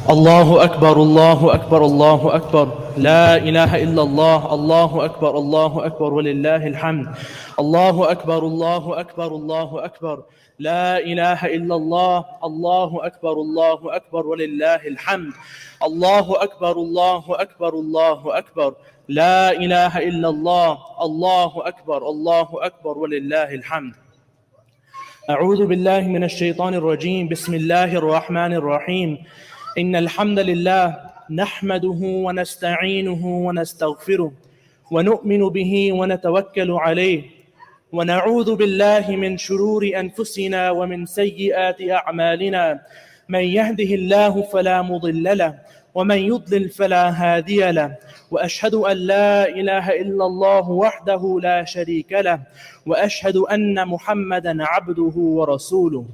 الله أكبر الله أكبر الله أكبر لا إله إلا الله الله أكبر الله أكبر ولله الحمد الله أكبر الله أكبر الله أكبر لا إله إلا الله الله أكبر الله أكبر ولله الحمد الله أكبر الله أكبر الله أكبر لا إله إلا الله الله أكبر الله أكبر ولله الحمد. أعوذ بالله من الشيطان الرجيم. بسم الله الرحمن الرحيم. إن الحمد لله نحمده ونستعينه ونستغفره ونؤمن به ونتوكل عليه ونعوذ بالله من شرور أنفسنا ومن سيئات أعمالنا. من يهده الله فلا مضل له ومن يضلل فلا هادي له وأشهد أن لا إله إلا الله وحده لا شريك له وأشهد أن محمدا عبده ورسوله.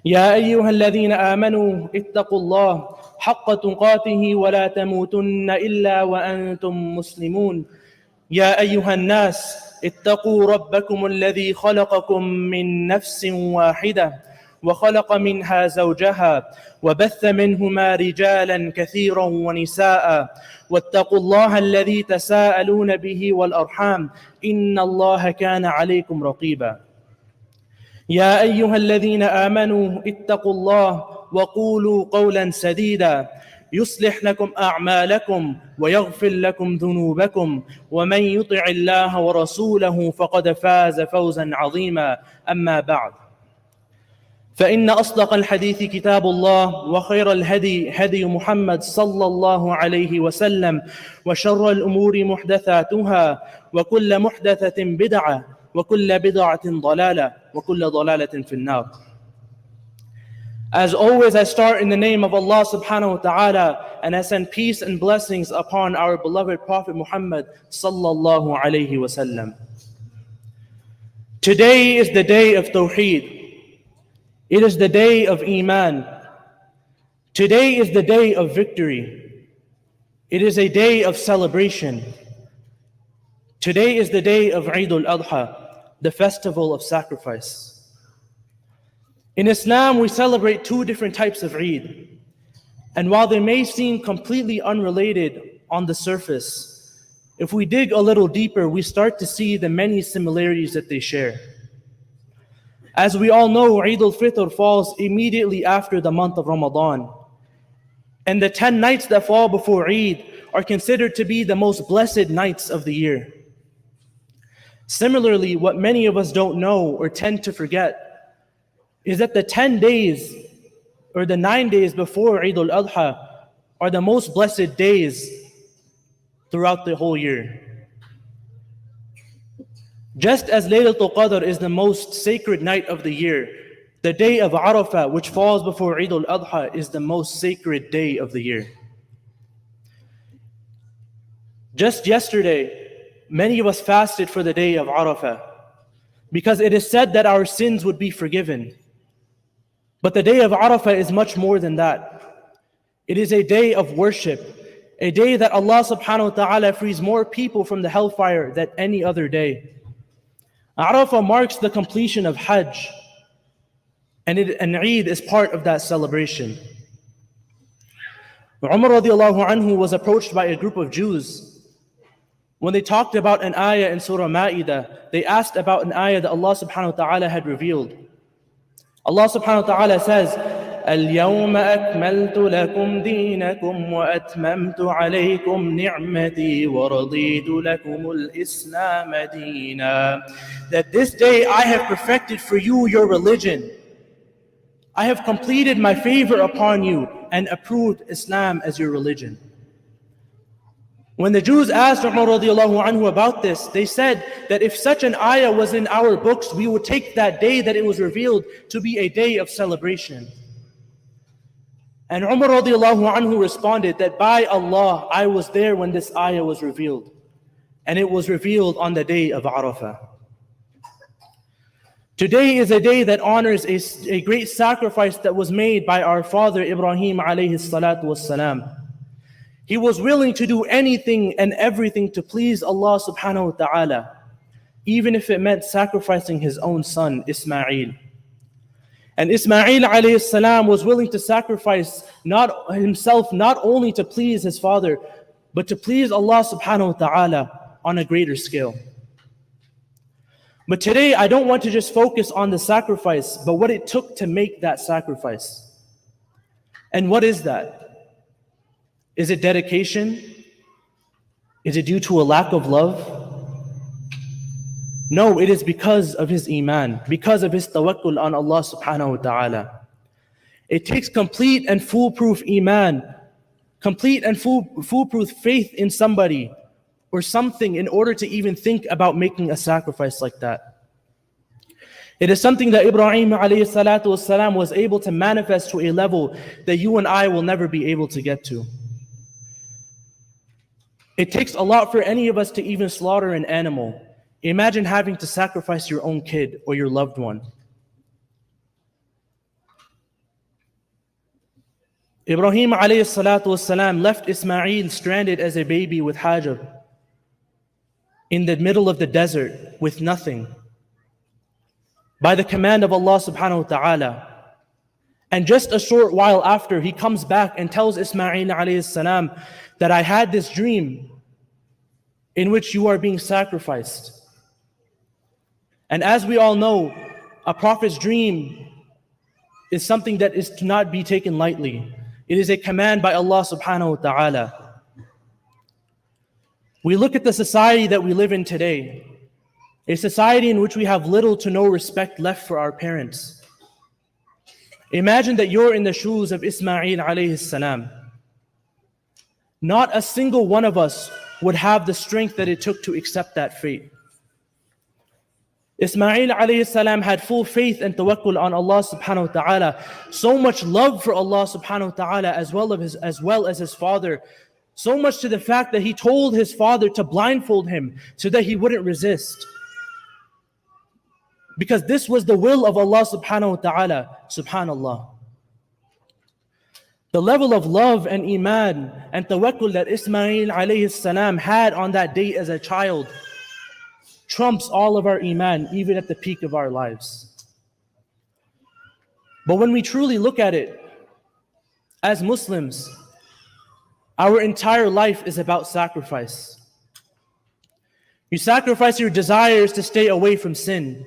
يا أيها الذين آمنوا اتقوا الله حق تقاته ولا تموتن إلا وأنتم مسلمون. يا أيها الناس اتقوا ربكم الذي خلقكم من نفس واحدة وخلق منها زوجها وبث منهما رجالا كثيرا ونساء واتقوا الله الذي تساءلون به والأرحام إن الله كان عليكم رقيبا. يا أيها الذين آمنوا اتقوا الله وقولوا قولا سديدا يصلح لكم أعمالكم ويغفر لكم ذنوبكم ومن يطع الله ورسوله فقد فاز فوزا عظيما. أما بعد، فإن أصدق الحديث كتاب الله وخير الهدي هدي محمد صلى الله عليه وسلم وشر الأمور محدثاتها وكل محدثة بدعة وكل بدعة ضلالة وكل ضلالة في النار. As always, I start in the name of Allah subhanahu wa ta'ala, and I send peace and blessings upon our beloved Prophet Muhammad sallallahu alayhi wa sallam. Today is the day of Tawheed. It is the day of Iman. Today is the day of victory. It is a day of celebration. Today is the day of Eid-ul, the festival of sacrifice. In Islam, we celebrate two different types of Eid. And while they may seem completely unrelated on the surface, if we dig a little deeper, we start to see the many similarities that they share. As we all know, Eid-ul-Fitr falls immediately after the month of Ramadan. And the 10 nights that fall before Eid are considered to be the most blessed nights of the year. Similarly, what many of us don't know or tend to forget is that the 10 days or the 9 days before Eid-ul-Adha are the most blessed days throughout the whole year. Just as Laylatul Qadr is the most sacred night of the year, the day of Arafah, which falls before Eid-ul-Adha, is the most sacred day of the year. Just yesterday, many of us fasted for the day of Arafah because it is said that our sins would be forgiven. But the day of Arafah is much more than that. It is a day of worship, a day that Allah subhanahu wa ta'ala frees more people from the hellfire than any other day. Arafah marks the completion of Hajj, and Eid is part of that celebration. Umar radiallahu anhu was approached by a group of Jews. When they talked about an ayah in Surah Ma'idah, they asked about an ayah that Allah subhanahu wa ta'ala had revealed. Allah subhanahu wa ta'ala says, اليوم أكملت لكم دينكم وأتممت عليكم نعمتي ورضيت لكم الإسلام دينا. That this day I have perfected for you your religion. I have completed my favor upon you and approved Islam as your religion. When the Jews asked Umar radiallahu anhu about this, they said that if such an ayah was in our books, we would take that day that it was revealed to be a day of celebration. And Umar radiallahu anhu responded that by Allah, I was there when this ayah was revealed. And it was revealed on the day of Arafah. Today is a day that honors a great sacrifice that was made by our father Ibrahim alayhi salatu wassalam. He was willing to do anything and everything to please Allah subhanahu wa ta'ala, even if it meant sacrificing his own son, Ismail. And Ismail alayhi salam was willing to sacrifice not himself, not only to please his father, but to please Allah subhanahu wa ta'ala on a greater scale. But today, I don't want to just focus on the sacrifice, but what it took to make that sacrifice. And what is that? Is it dedication? Is it due to a lack of love? No, it is because of his iman, because of his tawakkul on Allah subhanahu wa ta'ala. It takes complete and foolproof iman, complete and foolproof faith in somebody or something in order to even think about making a sacrifice like that. It is something that Ibrahim alayhi salatu wasalam was able to manifest to a level that you and I will never be able to get to. It takes a lot for any of us to even slaughter an animal. Imagine having to sacrifice your own kid or your loved one. Ibrahim alayhi salatu wasalam left Ismail stranded as a baby with Hajar in the middle of the desert with nothing, by the command of Allah subhanahu wa ta'ala. And just a short while after, he comes back and tells Ismail alayhi salam that I had this dream in which you are being sacrificed. And as we all know, a prophet's dream is something that is to not be taken lightly. It is a command by Allah subhanahu wa ta'ala. We look at the society that we live in today, a society in which we have little to no respect left for our parents. Imagine that you're in the shoes of Ismail alayhi salam. Not a single one of us would have the strength that it took to accept that fate. Ismail alayhi salam had full faith and tawakkul on Allah subhanahu wa ta'ala, so much love for Allah subhanahu wa ta'ala as well as his father, so much to the fact that he told his father to blindfold him so that he wouldn't resist. Because this was the will of Allah subhanahu wa ta'ala, subhanallah. The level of love and iman and tawakkul that Ismail alayhi salam had on that day as a child trumps all of our iman, even at the peak of our lives. But when we truly look at it, as Muslims, our entire life is about sacrifice. You sacrifice your desires to stay away from sin.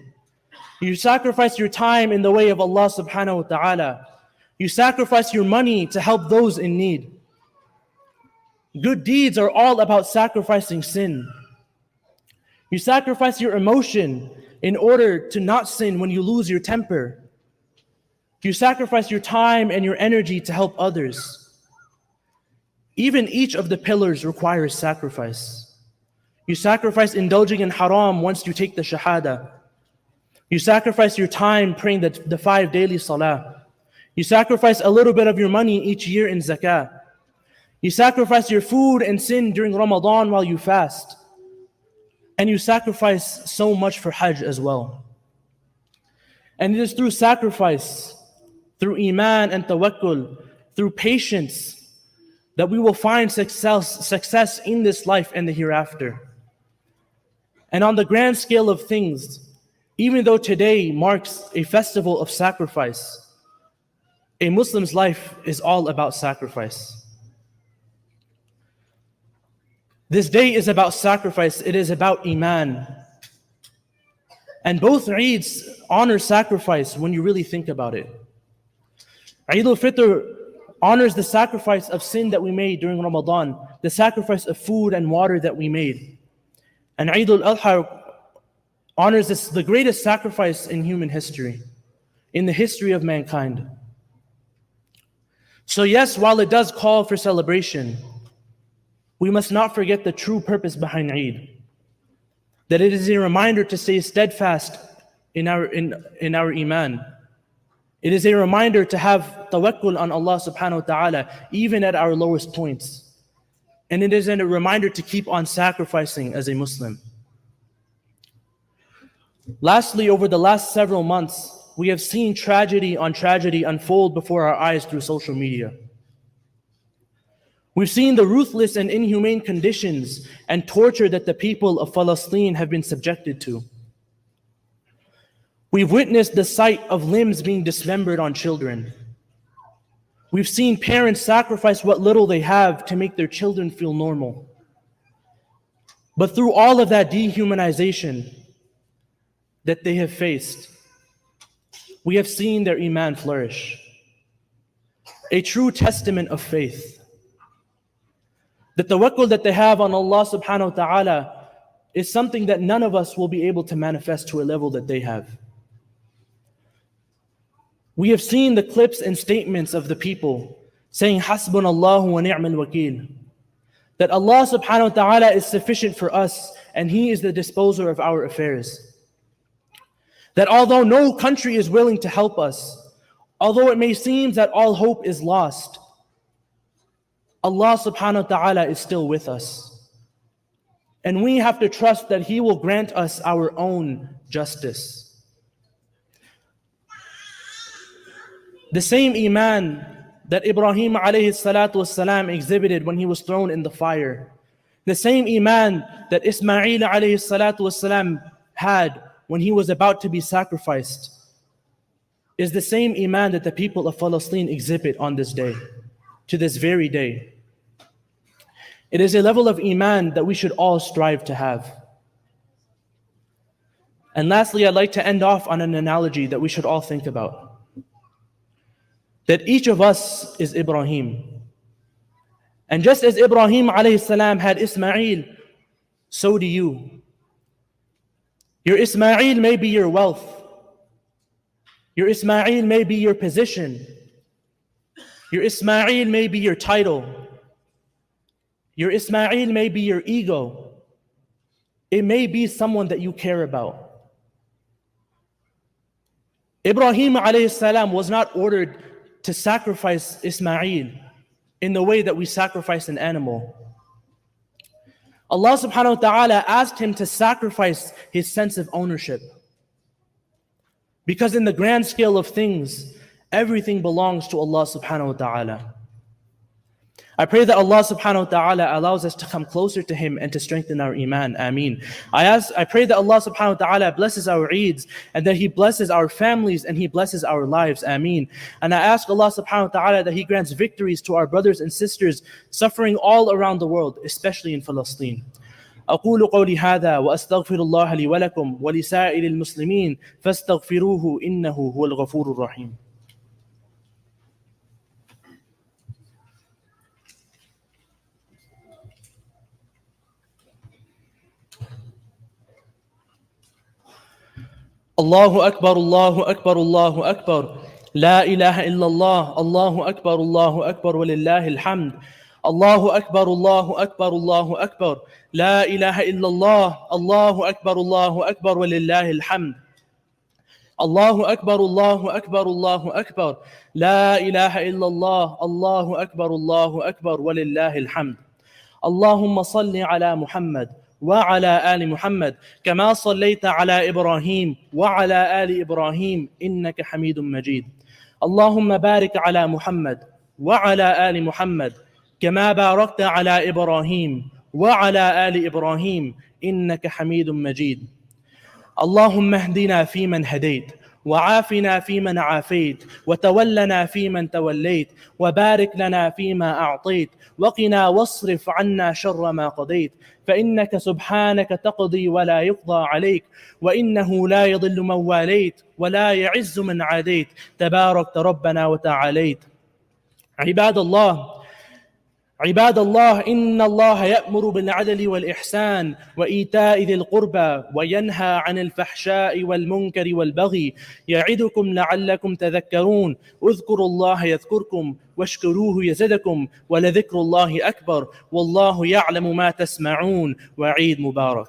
You sacrifice your time in the way of Allah subhanahu wa ta'ala. You sacrifice your money to help those in need. Good deeds are all about sacrificing sin. You sacrifice your emotion in order to not sin when you lose your temper. You sacrifice your time and your energy to help others. Even each of the pillars requires sacrifice. You sacrifice indulging in haram once you take the shahada. You sacrifice your time praying the 5 daily salah. You sacrifice a little bit of your money each year in zakah. You sacrifice your food and sin during Ramadan while you fast. And you sacrifice so much for Hajj as well. And it is through sacrifice, through iman and tawakkul, through patience, that we will find success in this life and the hereafter. And on the grand scale of things, even though today marks a festival of sacrifice, a Muslim's life is all about sacrifice. This day is about sacrifice, it is about iman. And both Eids honor sacrifice when you really think about it. Eid-ul honors the sacrifice of sin that we made during Ramadan, the sacrifice of food and water that we made. And Eid-ul honors the greatest sacrifice in human history, in the history of mankind. So yes, while it does call for celebration, we must not forget the true purpose behind Eid. That it is a reminder to stay steadfast in our iman. It is a reminder to have tawakkul on Allah subhanahu wa ta'ala, even at our lowest points. And it is a reminder to keep on sacrificing as a Muslim. Lastly, over the last several months, we have seen tragedy on tragedy unfold before our eyes through social media. We've seen the ruthless and inhumane conditions and torture that the people of Palestine have been subjected to. We've witnessed the sight of limbs being dismembered on children. We've seen parents sacrifice what little they have to make their children feel normal. But through all of that dehumanization that they have faced, we have seen their iman flourish. A true testament of faith. The tawakkul that they have on Allah subhanahu wa ta'ala is something that none of us will be able to manifest to a level that they have. We have seen the clips and statements of the people saying, Hasbunallahu wa ni'mal wakeel. That Allah subhanahu wa ta'ala is sufficient for us and He is the disposer of our affairs. That although no country is willing to help us, although it may seem that all hope is lost, Allah subhanahu wa ta'ala is still with us. And we have to trust that He will grant us our own justice. The same iman that Ibrahim alayhi salatu wasalam exhibited when he was thrown in the fire. The same iman that Ismail alayhi salatu wasalam had when he was about to be sacrificed is the same iman that the people of Palestine exhibit on this day, to this very day. It is a level of iman that we should all strive to have. And lastly, I'd like to end off on an analogy that we should all think about. That each of us is Ibrahim. And just as Ibrahim alayhi salam had Ismail, so do you. Your Ismail may be your wealth. Your Ismail may be your position. Your Ismail may be your title. Your Ismail may be your ego. It may be someone that you care about. Ibrahim alayhi salam was not ordered to sacrifice Ismail in the way that we sacrifice an animal. Allah subhanahu wa ta'ala asked him to sacrifice his sense of ownership. Because in the grand scale of things, everything belongs to Allah subhanahu wa ta'ala. I pray that Allah subhanahu wa ta'ala allows us to come closer to Him and to strengthen our iman. Ameen. I pray that Allah subhanahu wa ta'ala blesses our Eids and that He blesses our families and He blesses our lives. Ameen. And I ask Allah subhanahu wa ta'ala that He grants victories to our brothers and sisters suffering all around the world, especially in Palestine. أقول قولي هذا وأستغفر الله لي ولكم ولسائر المسلمين فاستغفروه إنه هو الغفور الرحيم. الله أكبر الله أكبر الله أكبر لا إله إلا الله الله أكبر ولله الحمد الله أكبر الله أكبر الله أكبر لا إله إلا الله الله أكبر ولله الحمد الله أكبر الله أكبر لا إله إلا الله الله أكبر ولله الحمد اللهم صل على محمد وعلى آل محمد كما صليت على إبراهيم وعلى آل إبراهيم إنك حميد مجيد اللهم بارك على محمد وعلى آل محمد كما باركت على إبراهيم وعلى آل إبراهيم إنك حميد مجيد اللهم اهدنا فيمن هديت وعافنا فيمن عافيت وتولنا فيمن توليت وبارك لنا فيما أعطيت وقنا واصرف عنا شر ما قضيت فإنك سبحانك تقضي ولا يقضى عليك وإنه لا يضل من واليت ولا يعز من عاديت تباركت ربنا وتعاليت عباد الله إن الله يأمر بالعدل والإحسان وإيتاء ذي القربى وينهى عن الفحشاء والمنكر والبغي يعظكم لعلكم تذكرون اذكروا الله يذكركم واشكروه يزدكم ولذكر الله أكبر والله يعلم ما تسمعون وعيد مبارك.